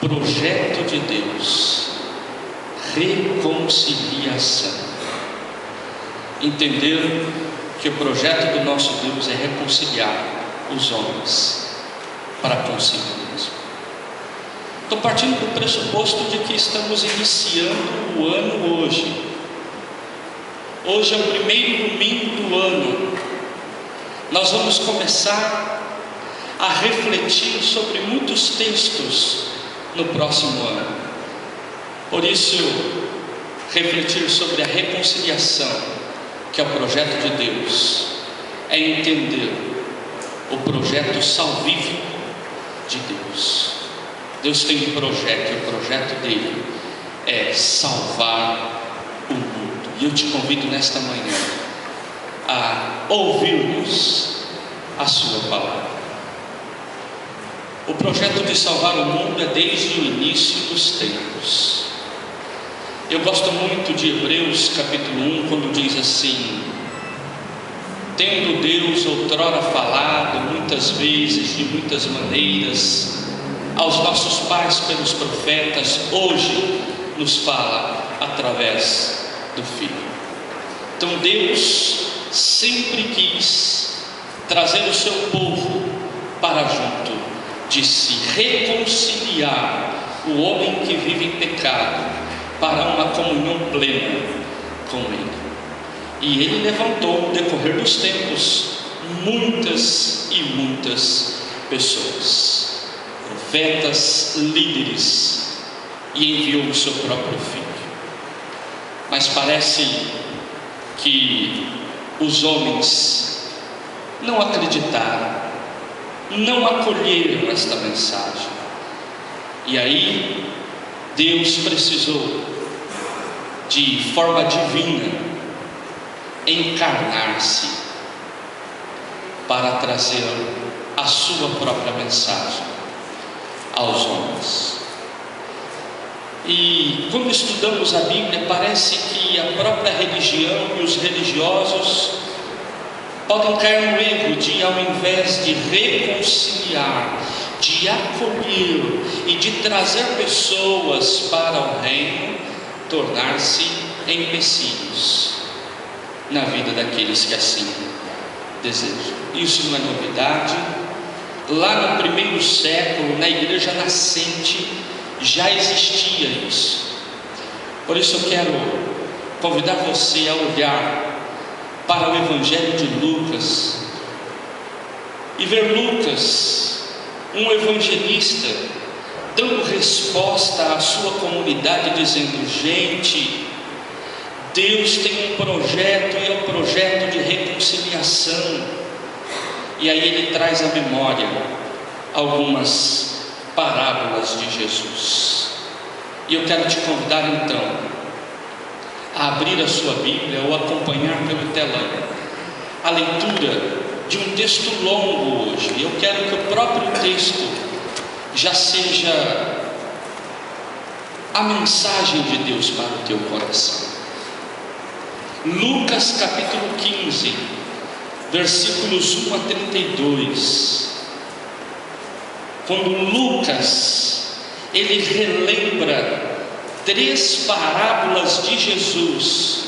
Projeto de Deus, reconciliação. Entender que o projeto do nosso Deus é reconciliar os homens para consigo mesmo. Estou partindo do pressuposto de que estamos iniciando o ano hoje. Hoje é o primeiro domingo do ano. Nós vamos começar a refletir sobre muitos textos no próximo ano. Por isso, refletir sobre a reconciliação, que é o projeto de Deus, é entender o projeto salvífico de Deus. Deus tem um projeto, e o projeto dele é salvar o mundo. E eu te convido nesta manhã a ouvirmos a sua palavra. O projeto de salvar o mundo é desde o início dos tempos. Eu gosto muito de Hebreus capítulo 1, quando diz assim: tendo Deus outrora falado muitas vezes, de muitas maneiras, aos nossos pais pelos profetas, hoje nos fala através do Filho. Então Deus sempre quis trazer o seu povo para junto de si, reconciliar o homem que vive em pecado para uma comunhão plena com Ele. E Ele levantou no decorrer dos tempos muitas e muitas pessoas, profetas, líderes, e enviou o seu próprio Filho. Mas parece que os homens não acreditaram, não acolheram esta mensagem. E aí Deus precisou, de forma divina, encarnar-se para trazer a sua própria mensagem aos homens. E quando estudamos a Bíblia, parece que a própria religião e os religiosos podem cair no erro de, ao invés de reconciliar, de acolher e de trazer pessoas para o reino, tornar-se empecilhos na vida daqueles que assim desejam. Isso não é novidade. Lá no primeiro século, na igreja nascente, já existia isso. Por isso eu quero convidar você a olhar para o Evangelho de Lucas e ver Lucas, um evangelista, dando resposta à sua comunidade, dizendo: gente, Deus tem um projeto, e é um projeto de reconciliação. E aí ele traz à memória algumas parábolas de Jesus. E eu quero te convidar então a abrir a sua Bíblia ou acompanhar pelo telão a leitura de um texto longo hoje. Eu quero que o próprio texto já seja a mensagem de Deus para o teu coração. Lucas capítulo 15, versículos 1 a 32. Quando Lucas, ele relembra 3 parábolas de Jesus,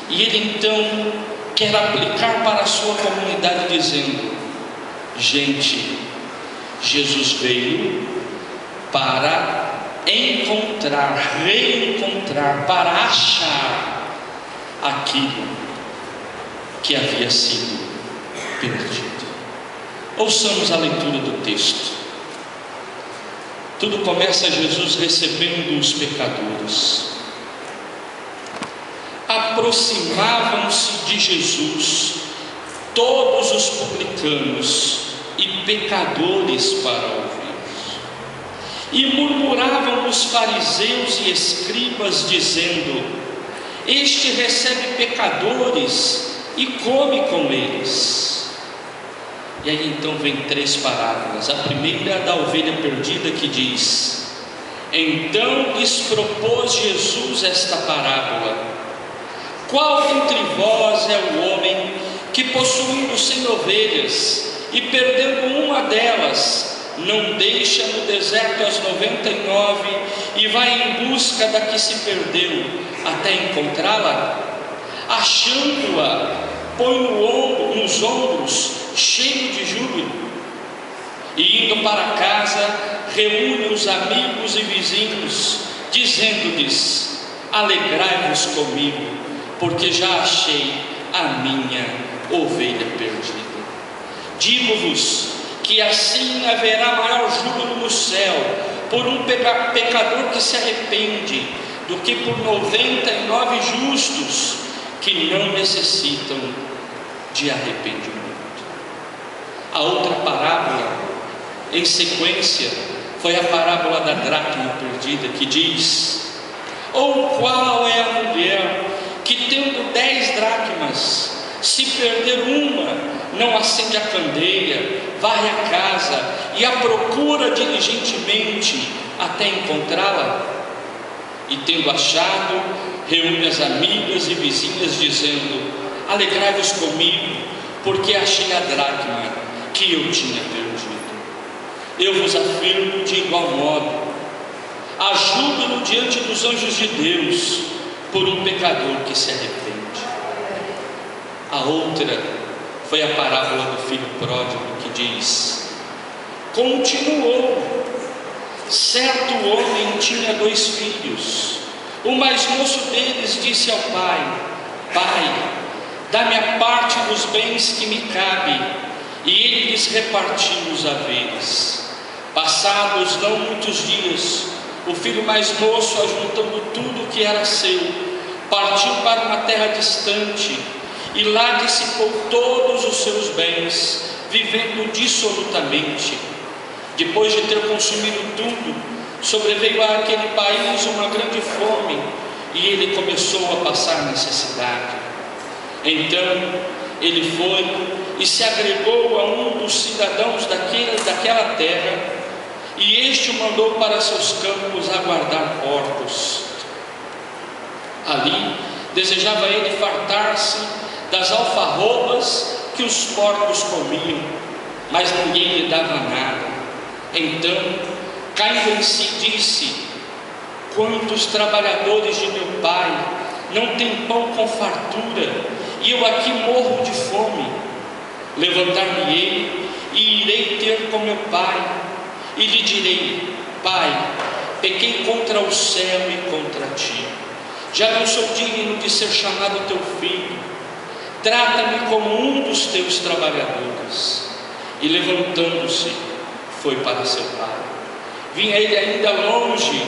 e ele então quer aplicar para a sua comunidade, dizendo: gente, Jesus veio para encontrar, reencontrar, para achar aquilo que havia sido perdido. Ouçamos a leitura do texto. Tudo começa Jesus recebendo os pecadores. Aproximavam-se de Jesus todos os publicanos e pecadores para ouvir. E murmuravam os fariseus e escribas, dizendo: este recebe pecadores e come com eles. E aí então vem 3 parábolas. A primeira é a da ovelha perdida, que diz: então lhes propôs Jesus esta parábola: qual entre vós é o homem que, possuindo 100 ovelhas e perdendo uma delas, não deixa no deserto as 99 e vai em busca da que se perdeu até encontrá-la? Achando-a, põe nos ombros, cheio de júbilo, e indo para casa, reúne os amigos e vizinhos, dizendo-lhes: alegrai-vos comigo, porque já achei a minha ovelha perdida. Digo-vos que assim haverá maior júbilo no céu por um pecador que se arrepende, do que por 99 justos que não necessitam de arrependimento. A outra parábola, em sequência, foi a parábola da dracma perdida, que diz: ou qual é a mulher que, tendo 10 dracmas, se perder uma, não acende a candeia, varre a casa e a procura diligentemente até encontrá-la? E tendo achado, reúne as amigas e vizinhas, dizendo: alegrai-vos comigo, porque achei a dracma que eu tinha perdido. Eu vos afirmo de igual modo, há júbilo diante dos anjos de Deus por um pecador que se arrepende. A outra foi a parábola do filho pródigo, que diz: continuou, certo homem tinha 2 filhos. O mais moço deles disse ao pai: pai, dá-me a parte dos bens que me cabe. E ele lhes repartiu os haveres. Passados não muitos dias, o filho mais moço, ajuntando tudo que era seu, partiu para uma terra distante, e lá dissipou todos os seus bens, vivendo dissolutamente. Depois de ter consumido tudo, sobreveio àquele país uma grande fome, e ele começou a passar necessidade. Então ele foi e se agregou a um dos cidadãos daquela terra, e este o mandou para seus campos a guardar porcos. Ali desejava ele fartar-se das alfarrobas que os porcos comiam, mas ninguém lhe dava nada. Então, caindo em si, disse: quantos trabalhadores de meu pai não têm pão com fartura, e eu aqui morro de fome. Levantar-me-ei e irei ter com meu pai, e lhe direi: pai, pequei contra o céu e contra ti, já não sou digno de ser chamado teu filho, trata-me como um dos teus trabalhadores. E levantando-se, foi para seu pai. Vinha ele ainda longe,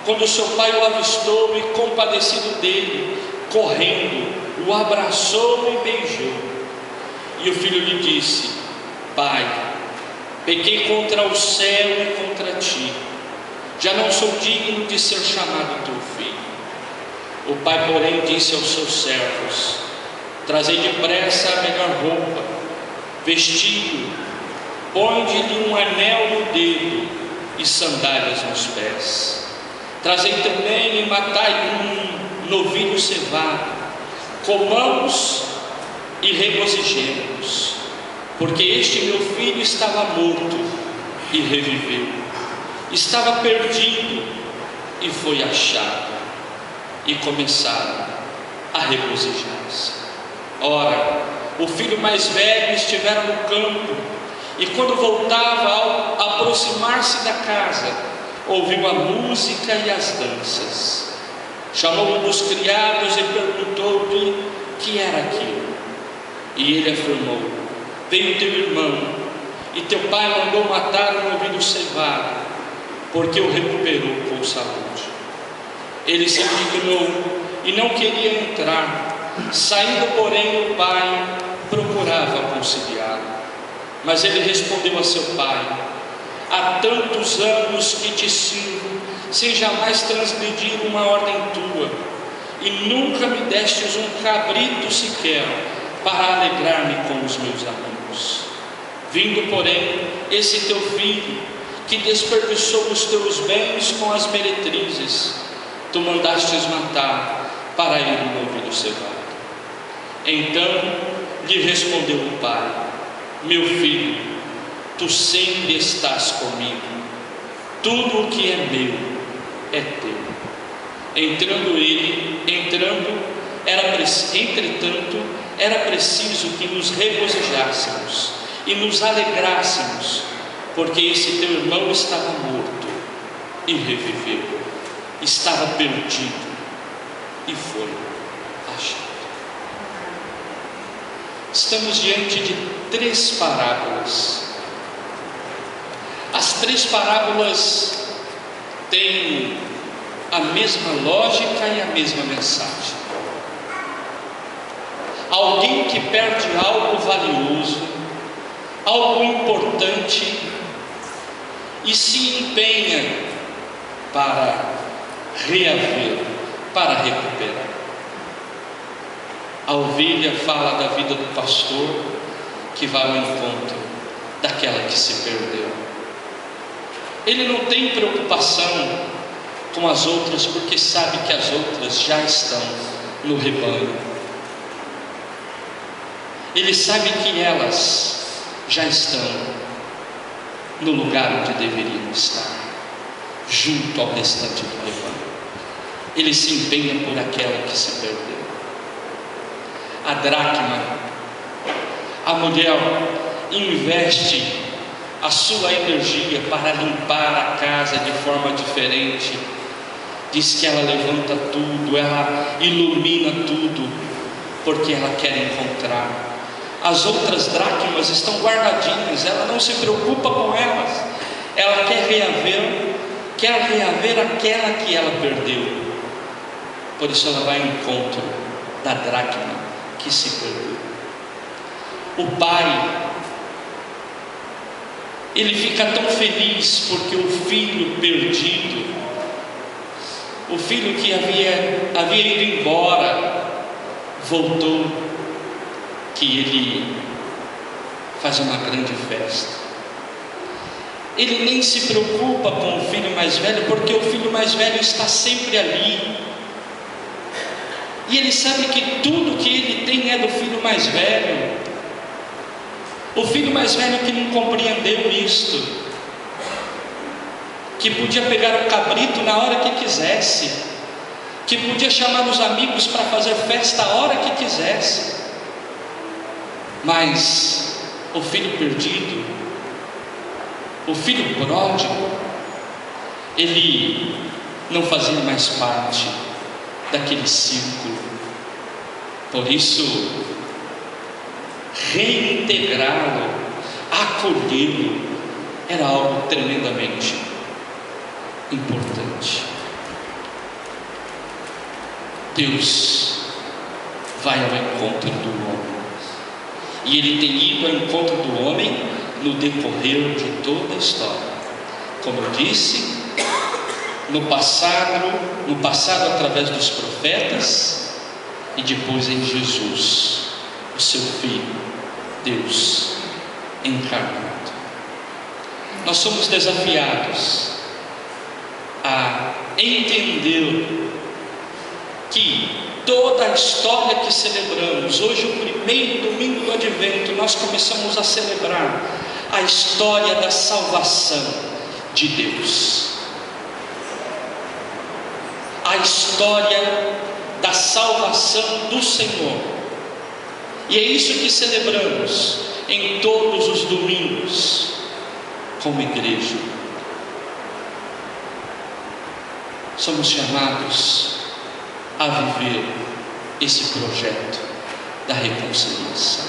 quando seu pai o avistou, e compadecido dele, correndo, o abraçou e beijou. E o filho lhe disse: pai, pequei contra o céu e contra ti, já não sou digno de ser chamado teu filho. O pai, porém, disse aos seus servos: trazei depressa a melhor roupa, vestido, ponde-lhe um anel no dedo e sandálias nos pés. Trazei também e matai um novilho cevado, comamos e regozijemos, porque este meu filho estava morto e reviveu, estava perdido e foi achado. E começaram a regozijar-se. Ora, o filho mais velho estivera no campo, e quando voltava, ao aproximar-se da casa, ouviu a música e as danças. Chamou um dos criados e perguntou-lhe que era aquilo. E ele afirmou: veio teu irmão, e teu pai mandou matar um novilho cevado, porque o recuperou com saúde. Ele se indignou e não queria entrar. Saindo, porém, o pai procurava conciliá-lo. Mas ele respondeu a seu pai: há tantos anos que te sirvo, sem jamais transgredir uma ordem tua, e nunca me destes um cabrito sequer para alegrar-me com os meus amigos. Vindo, porém, esse teu filho, que desperdiçou os teus bens com as meretrizes, tu mandastes matar para ele um novilho cevado. Então lhe respondeu o pai: meu filho, Tu sempre estás comigo, tudo o que é meu é teu. Entretanto, era preciso que nos regozijássemos e nos alegrássemos, porque esse teu irmão estava morto e reviveu, estava perdido e foi achado. Estamos diante de 3 parábolas. As 3 parábolas têm a mesma lógica e a mesma mensagem. Alguém que perde algo valioso, algo importante, e se empenha para reaver, para recuperar. A ovelha fala da vida do pastor que vai ao encontro daquela que se perdeu. Ele não tem preocupação com as outras, porque sabe que as outras já estão no rebanho. Ele sabe que elas já estão no lugar onde deveriam estar, junto ao restante do rebanho. Ele se empenha por aquela que se perdeu. A dracma, a mulher investe a sua energia para limpar a casa de forma diferente. Diz que ela levanta tudo, ela ilumina tudo, porque ela quer encontrar. As outras dracmas estão guardadinhas, ela não se preocupa com elas, ela quer reaver aquela que ela perdeu. Por isso ela vai ao encontro da dracma que se perdeu. O pai, ele fica tão feliz porque o filho perdido, o filho que havia ido embora, voltou, que ele faz uma grande festa. Ele nem se preocupa com o filho mais velho, porque o filho mais velho está sempre ali, e ele sabe que tudo que ele tem é do filho mais velho. O filho mais velho que não compreendeu isto, que podia pegar o cabrito na hora que quisesse, que podia chamar os amigos para fazer festa a hora que quisesse. Mas o filho perdido, o filho pródigo, ele não fazia mais parte daquele círculo. Por isso, reintegrá-lo, acolhê-lo, era algo tremendamente importante. Deus vai ao encontro do homem, e Ele tem ido ao encontro do homem no decorrer de toda a história. Como eu disse, no passado através dos profetas, e depois em Jesus, o seu Filho, Deus encarnado. Nós somos desafiados a entender que toda a história que celebramos, hoje o primeiro domingo do Advento, nós começamos a celebrar a história da salvação de Deus, a história da salvação do Senhor, e é isso que celebramos em todos os domingos como igreja. Somos chamados a viver esse projeto da reconciliação.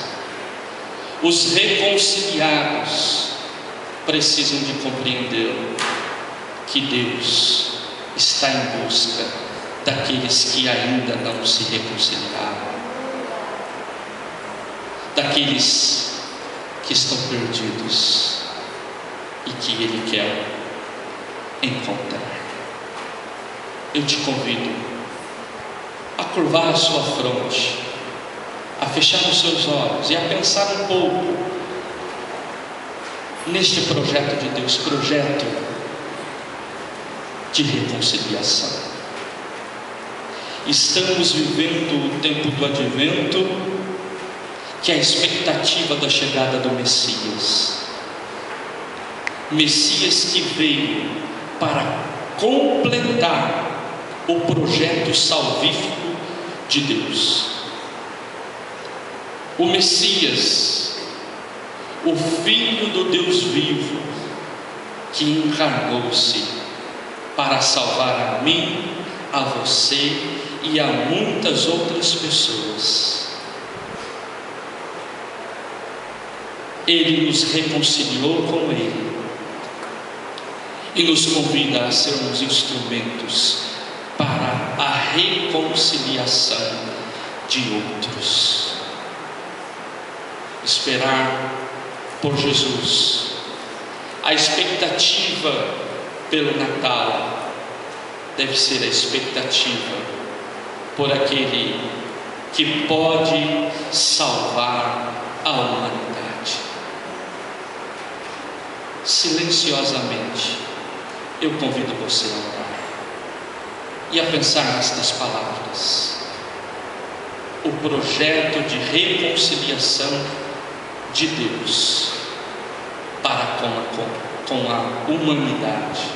Os reconciliados precisam de compreender que Deus está em busca daqueles que ainda não se reconciliaram, daqueles que estão perdidos e que Ele quer encontrar. Eu te convido a curvar a sua fronte, a fechar os seus olhos e a pensar um pouco neste projeto de Deus, projeto de reconciliação. Estamos vivendo o tempo do Advento, que é a expectativa da chegada do Messias. Messias que veio para completar o projeto salvífico de Deus. O Messias, o Filho do Deus vivo, que encarnou-se para salvar a mim, a você e a muitas outras pessoas. Ele nos reconciliou com Ele e nos convida a sermos instrumentos para a reconciliação de outros. Esperar por Jesus, a expectativa pelo Natal deve ser a expectativa por aquele que pode salvar a humanidade. Silenciosamente, eu convido você a orar e a pensar nestas palavras. O projeto de reconciliação de Deus para com a humanidade,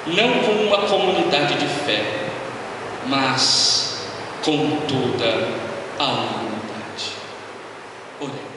não com uma comunidade de fé, mas com toda a humanidade. Oremos.